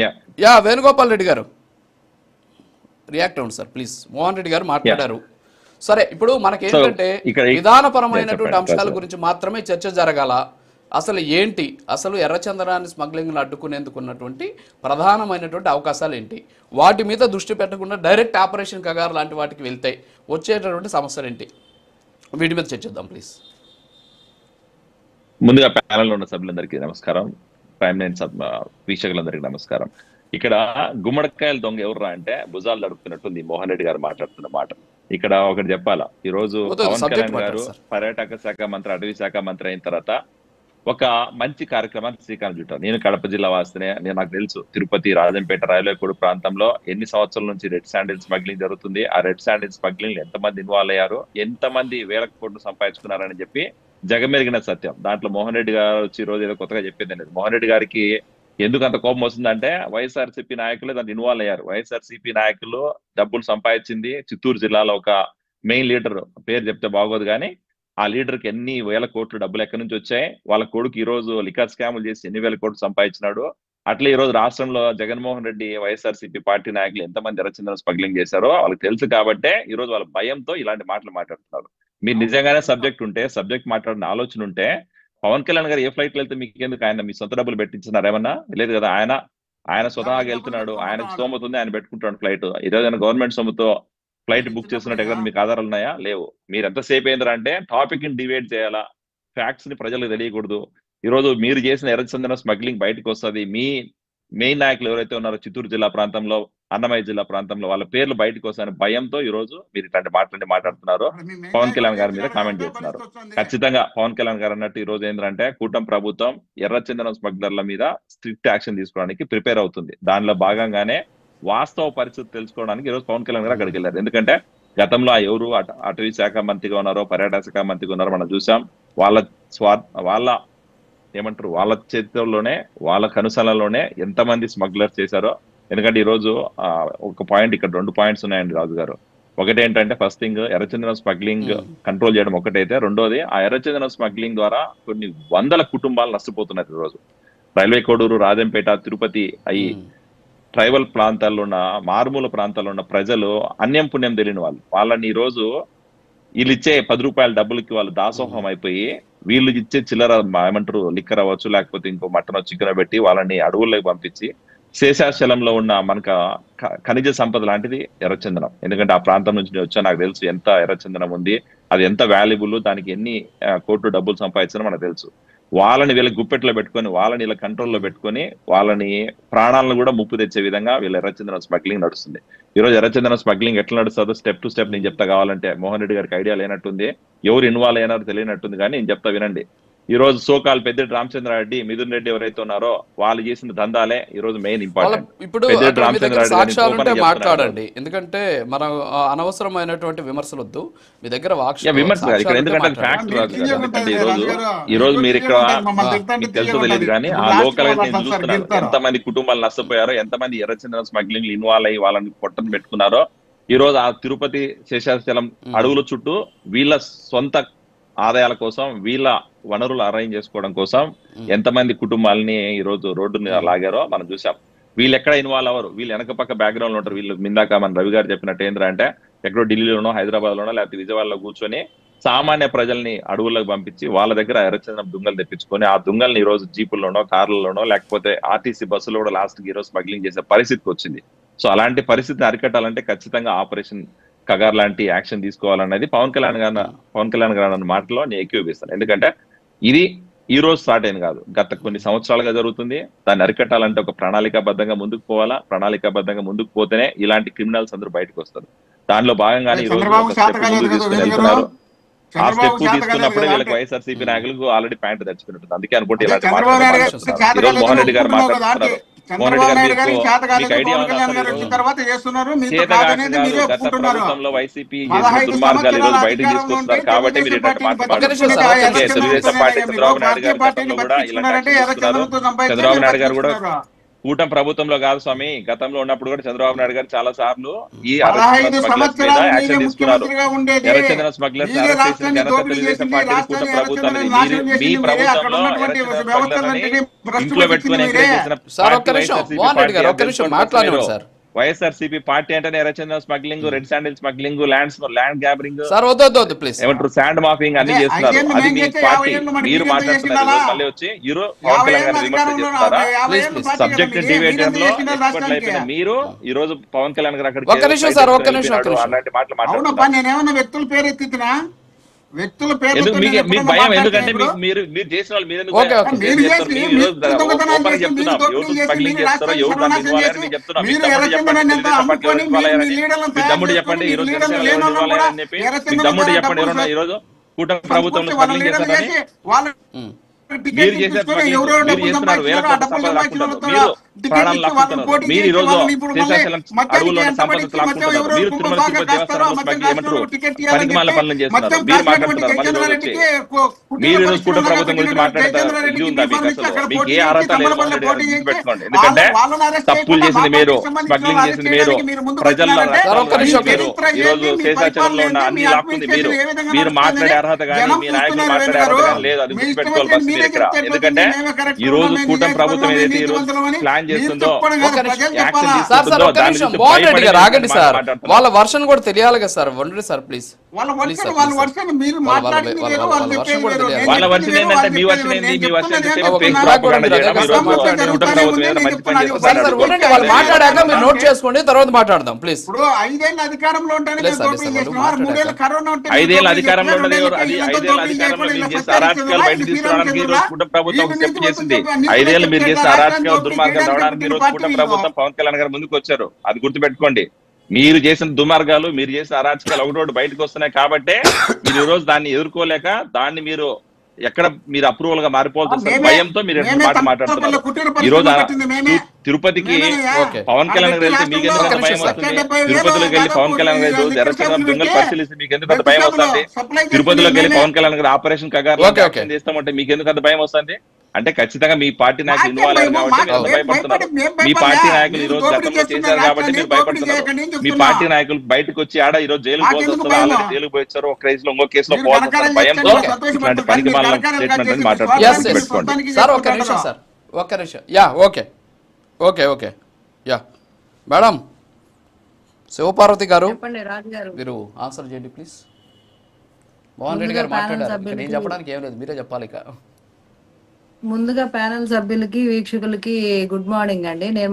Yeah yeah Venugopal Reddy గారు react అవ్వండి sir please. Mohan Reddy గారు మాట్లాడారు. సరే, ఇప్పుడు మనకేంటంటే విధానపరమైనటువంటి అంశాల గురించి మాత్రమే చర్చ జరగాల. అసలు ఏంటి, అసలు ఎర్రచందనాన్ని స్మగ్లింగ్ను అడ్డుకునేందుకు ఉన్నటువంటి ప్రధానమైనటువంటి అవకాశాలు ఏంటి, వాటి మీద దృష్టి పెట్టకుండా డైరెక్ట్ ఆపరేషన్ కగారు లాంటి వాటికి వెళ్తే వచ్చేటటువంటి సమస్యలు ఏంటి, వీటి మీద చర్చిద్దాం ప్లీజ్. ముందుగా ప్యానెల్లో ఉన్న సభ్యులందరికీ నమస్కారం, ప్రైమ్ లైన్ వీక్షకులందరికీ నమస్కారం. ఇక్కడ గుమ్మడికాయల దొంగ ఎవర్రా అంటే భుజాలు తడుపుతున్నట్టుంది మోహన్ రెడ్డి గారు మాట్లాడుతున్న మాట. ఇక్కడ ఒకటి చెప్పాలా, ఈ రోజు పవన్ కళ్యాణ్ గారు పర్యాటక శాఖ మంత్రి, అటవీ శాఖ మంత్రి అయిన తర్వాత ఒక మంచి కార్యక్రమానికి శ్రీకారం చుట్టారు. నేను కడప జిల్లా వాసినే, నాకు తెలుసు తిరుపతి, రాజంపేట, రైల్వేకోడు ప్రాంతంలో ఎన్ని సంవత్సరాల నుంచి రెడ్ శాండిల్ స్మగ్లింగ్ జరుగుతుంది, ఆ రెడ్ శాండిల్ స్మగ్లింగ్ ఎంతమంది ఇన్వాల్వ్ అయ్యారు, ఎంతమంది వేల కోట్లు సంపాదించుకున్నారని చెప్పి జగమెరిగిన సత్యం. దాంట్లో మోహన్ రెడ్డి గారు వచ్చి ఈ రోజు ఏదో కొత్తగా చెప్పింది లేదు. మోహన్ రెడ్డి గారికి ఎందుకు అంత కోపం వస్తుందంటే వైఎస్ఆర్సీపీ నాయకులే దాంట్లో ఇన్వాల్వ్ అయ్యారు. వైఎస్ఆర్సీపీ నాయకులు డబ్బులు సంపాదించింది చిత్తూరు జిల్లాలో ఒక మెయిన్ లీడర్, పేరు చెప్తే బాగోదు కానీ ఆ లీడర్ కి ఎన్ని వేల కోట్లు డబ్బులు ఎక్కడి నుంచి వచ్చాయి, వాళ్ళ కొడుకు ఈ రోజు లిక్కర్ స్కాములు చేసి ఎన్ని వేల కోట్లు సంపాదించినాడు. అట్లా ఈ రోజు రాష్ట్రంలో జగన్మోహన్ రెడ్డి వైఎస్ఆర్సీపీ పార్టీ నాయకులు ఎంతమంది ఎర్రచందనం స్మగ్లింగ్ చేశారో వాళ్ళకి తెలుసు కాబట్టే ఈ రోజు వాళ్ళ భయంతో ఇలాంటి మాటలు మాట్లాడుతున్నారు. మీరు నిజంగానే సబ్జెక్ట్ ఉంటే, సబ్జెక్ట్ మాట్లాడిన ఆలోచన ఉంటే పవన్ కళ్యాణ్ గారు ఏ ఫ్లైట్ వెళ్తే మీకు ఎందుకు, ఆయన మీ సొంత డబ్బులు పెట్టించినారు ఏమన్నా? లేదు కదా, ఆయన స్వతహాగా వెళ్తున్నాడు, ఆయనకు స్తోమత ఉంది, ఆయన పెట్టుకుంటాడు ఫ్లైట్. ఈరోజు గవర్నమెంట్ సొమ్ముతో ఫ్లైట్ బుక్ చేస్తున్నట్టు ఎక్కడ మీకు ఆధారాలు ఉన్నాయా? లేవు. మీరు ఎంతసేపు ఏంద్రా అంటే టాపిక్ ని డివైడ్ చేయాలా, ఫ్యాక్ట్స్ ని ప్రజలకు తెలియకూడదు. ఈ రోజు మీరు చేసిన ఎర్రచందనం స్మగ్లింగ్ బయటకు వస్తుంది. మీ మెయిన్ నాయకులు ఎవరైతే ఉన్నారో చిత్తూరు జిల్లా ప్రాంతంలో, అన్నమయ్య జిల్లా ప్రాంతంలో వాళ్ళ పేర్లు బయటకు వస్తాయని భయంతో ఈ రోజు మీరు ఇట్లాంటి మాట్లాడుతున్నారు. పవన్ కళ్యాణ్ గారి మీద కామెంట్ చేస్తున్నారు. ఖచ్చితంగా పవన్ కళ్యాణ్ గారు అన్నట్టు ఈ రోజు ఏంటంటే కూటమి ప్రభుత్వం ఎర్రచందనం స్మగ్లర్ల మీద స్ట్రిక్ట్ యాక్షన్ తీసుకోవడానికి ప్రిపేర్ అవుతుంది. దానిలో భాగంగానే వాస్తవ పరిస్థితి తెలుసుకోవడానికి ఈరోజు పవన్ కళ్యాణ్ గారు అక్కడికి వెళ్ళారు. ఎందుకంటే గతంలో ఎవరు అటవీ శాఖ మంత్రిగా ఉన్నారో, పర్యాటక శాఖ మంత్రిగా ఉన్నారో మనం చూసాం. వాళ్ళ ఏమంటారు, వాళ్ళ చేతుల్లోనే, వాళ్ళ కనుసలలోనే ఎంతమంది స్మగ్లర్స్ చేశారో. ఎందుకంటే ఈ రోజు ఒక పాయింట్, ఇక్కడ 2 పాయింట్స్ ఉన్నాయండి రాజు గారు. ఒకటి ఏంటంటే ఫస్ట్ థింగ్ ఎర్రచందనం స్మగ్లింగ్ కంట్రోల్ చేయడం ఒకటైతే, రెండోది ఆ ఎర్రచందనం స్మగ్లింగ్ ద్వారా కొన్ని వందల కుటుంబాలు నష్టపోతున్నారు. ఈ రోజు రైల్వే కోడూరు, రాజంపేట, తిరుపతి అయి ట్రైబల్ ప్రాంతాల్లో ఉన్న, మారుమూల ప్రాంతాల్లో ఉన్న ప్రజలు అన్యం పుణ్యం తెలియని వాళ్ళని ఈ రోజు వీళ్ళు ఇచ్చే 10 రూపాయల డబ్బులకి వాళ్ళు దాసోహం అయిపోయి, వీళ్ళు ఇచ్చే చిల్లర ఏమంటారు లిక్కర్ అవ్వచ్చు, లేకపోతే ఇంకో మటన్ చికెన్ పెట్టి వాళ్ళని అడవుల్లోకి పంపించి, శేషాచలంలో ఉన్న మనకు ఖనిజ సంపద లాంటిది ఎర్రచందనం. ఎందుకంటే ఆ ప్రాంతం నుంచి వచ్చా నాకు తెలుసు ఎంత ఎర్రచందనం ఉంది, అది ఎంత వాల్యుబుల్, దానికి ఎన్ని కోట్లు డబ్బులు సంపాదించారో మనకు తెలుసు. వాళ్ళని వీళ్ళ గుప్పెట్లో పెట్టుకొని, వాళ్ళని వీళ్ళ కంట్రోల్లో పెట్టుకొని, వాళ్ళని ప్రాణాలను కూడా ముప్పు తెచ్చే విధంగా వీళ్ళ ఎర్రచందనం స్మగ్లింగ్ నడుస్తుంది. ఈ రోజు ఎర్రచందనం స్మగ్లింగ్ ఎట్లా నడుస్తుందో స్టెప్ టు స్టెప్ నేను చెప్తా. కావాలంటే మోహన్ రెడ్డి గారికి ఐడియా లేనట్టుంది, ఎవరు ఇన్వాల్వ్ అయినారో తెలియనట్టుంది, కానీ నేను చెప్తా వినండి. ఈ రోజు సోకాల్ పెద్దిరెడ్డి రామచంద్రారెడ్డి, మిథున్ రెడ్డి ఎవరైతే ఉన్నారో వాళ్ళు చేసిన దందాలే ఈ రోజు మెయిన్ ఇంపార్టెంట్. ఇప్పుడు సాక్ష్యాలుంటే మాట్లాడండి, ఎందుకంటే మనం అనవసరమైనటువంటి విమర్శలు వద్దు. మీ దగ్గర విమర్శ ఇక్కడ ఎందుకంటే ఫ్యాక్ట్ రాదు. ఈ రోజు మీరు ఇక్కడ మీకు తెలుసో తెలియదు కానీ ఆ లోకల్ గా నేను చూస్తున్నాను ఎంతమంది కుటుంబాలు నష్టపోయారో, ఎంతమంది ఎర్రచందనం స్మగ్లింగ్ ఇన్వాల్వ్ అయ్యి వాళ్ళని పొట్టను పెట్టుకున్నారో. ఈ రోజు ఆ తిరుపతి, శేషాచలం అడవుల చుట్టూ వీళ్ళ సొంత ఆదాయాల కోసం, వీళ్ళ వనరులు అరేంజ్ చేసుకోవడం కోసం ఎంతమంది కుటుంబాలని ఈ రోజు రోడ్డుని లాగారో మనం చూసాం. వీళ్ళు ఎక్కడ ఇన్వాల్వ్ అవ్వరు, వీళ్ళు వెనక పక్క బ్యాక్గ్రౌండ్ లో ఉంటారు. వీళ్ళు మిందాక మన రవి గారు చెప్పినట్టు ఏంటంటే ఎక్కడో ఢిల్లీలోనో, హైదరాబాద్ లోనో, లేకపోతే విజయవాడలో కూర్చొని సామాన్య ప్రజల్ని అడవుల్లోకి పంపించి వాళ్ళ దగ్గర ఎర్రచందనం దుంగలు తెప్పించుకొని ఆ దుంగల్ని ఈ రోజు జీపుల్లోనో, కార్లలోనో, లేకపోతే ఆర్టీసీ బస్సులో కూడా లాస్ట్ కి ఈ రోజు స్మగ్లింగ్ చేసే పరిస్థితికి వచ్చింది. సో అలాంటి పరిస్థితిని అరికట్టాలంటే ఖచ్చితంగా ఆపరేషన్ కగార్ లాంటి యాక్షన్ తీసుకోవాలన్నది పవన్ కళ్యాణ్ గారు అన్న మాటలో నేను ఏకీభవిస్తాను. ఎందుకంటే ఇది ఈ రోజు స్టార్ట్ అయింది కాదు, గత కొన్ని సంవత్సరాలుగా జరుగుతుంది. దాన్ని అరికట్టాలంటే ఒక ప్రణాళికాబద్ధంగా ముందుకు పోవాలా. ప్రణాళికాబద్ధంగా ముందుకు పోతేనే ఇలాంటి క్రిమినల్స్ అందరూ బయటకు వస్తారు. దానిలో భాగంగానే ఈ రోజు ఒక స్టెప్ ముందుకు తీసుకుని వెళ్తున్నారు. ఆ స్టెప్ తీసుకున్నప్పుడే వీళ్ళకి వైఎస్ఆర్సీపీ నాయకులకు ఆల్రెడీ ప్యాంట్ తెచ్చిపోయినట్టుంది. అందుకే అనుకుంటే ఇలాంటి మాట్లాడుతున్నారు. ఈ రోజు మోహన్ రెడ్డి గారు మాట్లాడుతున్నారు. ప్రభుత్వంలో వైసీపీ దుర్మార్గాలు ఈ రోజు బయటకు తీసుకొస్తున్నారు కాబట్టి మీరు తెలుగుదేశం పార్టీ చంద్రబాబు నాయుడు గారు గతంలో కూడా ఇలాంటి చంద్రబాబు నాయుడు గారు కూడా కూటమి ప్రభుత్వంలో కాదు స్వామి, గతంలో ఉన్నప్పుడు కూడా చంద్రబాబు నాయుడు గారు చాలా సార్లు ఈ 15 సంవత్సరాలు మీరే యాక్షన్ తీసుకున్నారు. ముఖ్యమంత్రిగా ఉండేది. ఎర్రచందన స్మగ్లర్స్ మీరే అరెస్ట్ చేసిన రాష్ట్రాన్ని ఘనత దోపిడీ తెలుగుదేశం చేసింది, పార్టీ కూటమి రాష్ట్రాన్ని ప్రభుత్వాన్ని ఎర్రచందనం నాశనం మీ చేసింది మీరే, అక్కడ ప్రభుత్వంలో ఉన్నటువంటి ఎర్రచందన వ్యవస్థలన్నిటినీ భ్రష్టు ఇంట్లో పెట్టుకుని పట్టించింది మీరే. సార్ ఒక్క నిమిషం, మోహన్ రెడ్డి గారు ఒక్క నిమిషం మాట్లాడండి సార్. వైఎస్ఆర్సీపీ పార్టీ అంటేనే ఎర్రచందన smuggling, red sandal smuggling, land grabbing, sir వద్దు ప్లీజ్, ఏమంటారు శాండ్ మాఫింగ్ అన్ని చేస్తున్నారు. అది మీ పార్టీ. మీరు మాట్లాడుతున్నారు మళ్ళీ వచ్చి పవన్ కళ్యాణ్ గారిని విమర్శ చేస్తున్నారా? సబ్జెక్ట్ డిబేటర్ లో ఎక్స్పర్ట్ అయిపోయిన మీరు ఈ రోజు పవన్ కళ్యాణ్ గారు అక్కడికి ఒక్క నిమిషం సార్, ఒక్క నిమిషం. అలాంటి మాటలు అవునప్పా, మాట్లాడుతున్నారు. నేనేమన్నా వ్యక్తుల పేరు ఎత్తినా? వ్యక్తుల పేరు మీకు భయం ఎందుకంటే మీరు చేసిన వాళ్ళు మీరు ఓకే, ఓకే. మీరు చేసి మీరు దొంగతనాలు చేసి మీరు దోపిడీ చేసి మీరు రాష్ట్రాన్ని సర్వనాశనం చేసి మీరు ఎర్రచందనాన్ని అమ్ముకొని మీరు మీ లీడర్లను తయారు చెప్పండి చేసుకొని ఈ రోజు మీ లీడర్లు లేని వాళ్ళని కూడా దమ్ముడు చెప్పండి ఎవరన్నా ఈ రోజు కూటమి ప్రభుత్వంలో స్మగ్లింగ్ చేస్తారని మీరు చేసే మీరు చేస్తున్నారు. వేల కోట్ల సంపద లాక్కుంటారు. మీరు ప్రాణాలు లాక్కుంటున్నారు. మీరు ఈ రోజు శ్రీశైలం అడవుల్లో సంపద లాక్కుంటున్నారు. మీరు తిరుమల తిరుపతి దేవస్థానంలో ఏమంటారు పనికిమాల పనులు చేస్తున్నారు. మీరు మాట్లాడుతున్నారు. మళ్ళీ రోజు వచ్చి మీరు ఈ రోజు కూటమి ప్రభుత్వం గురించి మాట్లాడతారు. ఇది ఉందా మీకు అసలు? మీకు ఏ అర్హత లేదు పెట్టుకోండి. ఎందుకంటే తప్పులు చేసింది మీరు, స్మగ్లింగ్ చేసింది మీరు, ప్రజల్లో ఈ రోజు శేషాచలంలో ఉన్న అన్ని లాక్కుంది మీరు. మీరు మాట్లాడే అర్హత కానీ మీ నాయకులు మాట్లాడే అర్హత కానీ లేదు. అది గుర్తుపెట్టుకోవాలి ఫస్ట్ మీరు ఇక్కడ. ఎందుకంటే ఈ రోజు కూటమి ప్రభుత్వం ఏదైతే ఈ రోజు ప్లాన్ చేస్తుందో ఆగండి సార్, వాళ్ళ వర్షన్ కూడా తెలియాలి కదా సార్. వండి సార్ ప్లీజ్. వాళ్ళ వర్షన్ మీరు మాట్లాడింది వేరు, వాళ్ళు చెప్పేది వేరు. వాళ్ళ వర్షన్ ఏంటంటే మీ వర్షన్ ఏంది? మీ వర్షన్ వాళ్ళు మాట్లాడాక మీరు నోట్ చేసుకోండి, తర్వాత మాట్లాడదాం ప్లీజ్. ఇప్పుడు 5 ఏళ్ళ అధికారంలో ఉంటానే దోపిడీ చేస్తున్నారు. 3 ఏళ్ళ కరోనా ఉంటే 5 ఏళ్ళ అధికారంలో ఉన్నది 5 ఏళ్ళ అధికారంలో మీరు చేసే అరాచకాలు బయట తీసుకురావడానికి ఈ రోజు కూటమి ప్రభుత్వం స్టెప్ చేసింది. 5 ఏళ్ళు మీరు చేసే అరాచకాలు దుర్మార్గాలు రావడానికి ఈ రోజు కూటమి ప్రభుత్వం పవన్ కళ్యాణ్ గారు ముందుకు వచ్చారు. అది గుర్తుపెట్టుకోండి. మీరు చేసిన దుర్మార్గాలు, మీరు చేసిన అరాచకాలు ఒకటి బయటకు వస్తున్నాయి కాబట్టే మీరు ఈ రోజు దాన్ని ఎదుర్కోలేక దాన్ని మీరు ఎక్కడ మీరు అప్రూవల్ గా మారిపోవాల్సిన భయంతో మీరు మాట మాట్లాడుతున్నారు. ఈ రోజు తిరుపతికి పవన్ కళ్యాణ్ గారు వెళ్తే మీకు ఎందుకు అంత భయం వస్తుంది? తిరుపతిలోకి వెళ్ళి పవన్ కళ్యాణ్ గారు రోజు ఎర్రచందనం దొంగలు పరిశీలిస్తే మీకు ఎందుకు అంత భయం వస్తుంది? తిరుపతిలోకి వెళ్ళి పవన్ కళ్యాణ్ గారు ఆపరేషన్ కగారు చేస్తామంటే మీకు ఎందుకు అంత భయం వస్తుంది? అంటే ఖచ్చితంగా మీ పార్టీ నాయకులు ఇన్వాల్వ్ అయ్యారు కాబట్టి మీరు భయపడుతున్నారు. మీ పార్టీ నాయకులు ఈ రోజు గతంలో చేశారు కాబట్టి మీరు భయపడుతున్నారు. మీ పార్టీ నాయకులు బయటకు వచ్చి ఆడ ఈ రోజు జైలుకు పోవాల్సి వస్తుంది. ఆల్రెడీ జైలుకు పోయి వచ్చారు. ఒక కేసులో ఇంకో కేసులో పోవాల్సిన భయంతో ఇట్లాంటి పనికి మాల స్టేట్మెంట్ అని మాట్లాడుతున్నారు. పెట్టుకోండి సార్ ఒక్క నిమిషం సార్, ఒక్క నిమిషం. Yeah okay okay okay yeah madam Shivaparvati గారు మీరు ఆన్సర్ చేయండి ప్లీజ్. మోహన్ రెడ్డి గారు మాట్లాడారు, నేను చెప్పడానికి ఏం లేదు, మీరే చెప్పాలి. ఇక ముందుగా ప్యానెల్ సభ్యులకి వీక్షకులకి గుడ్ మార్నింగ్ అండి. నేను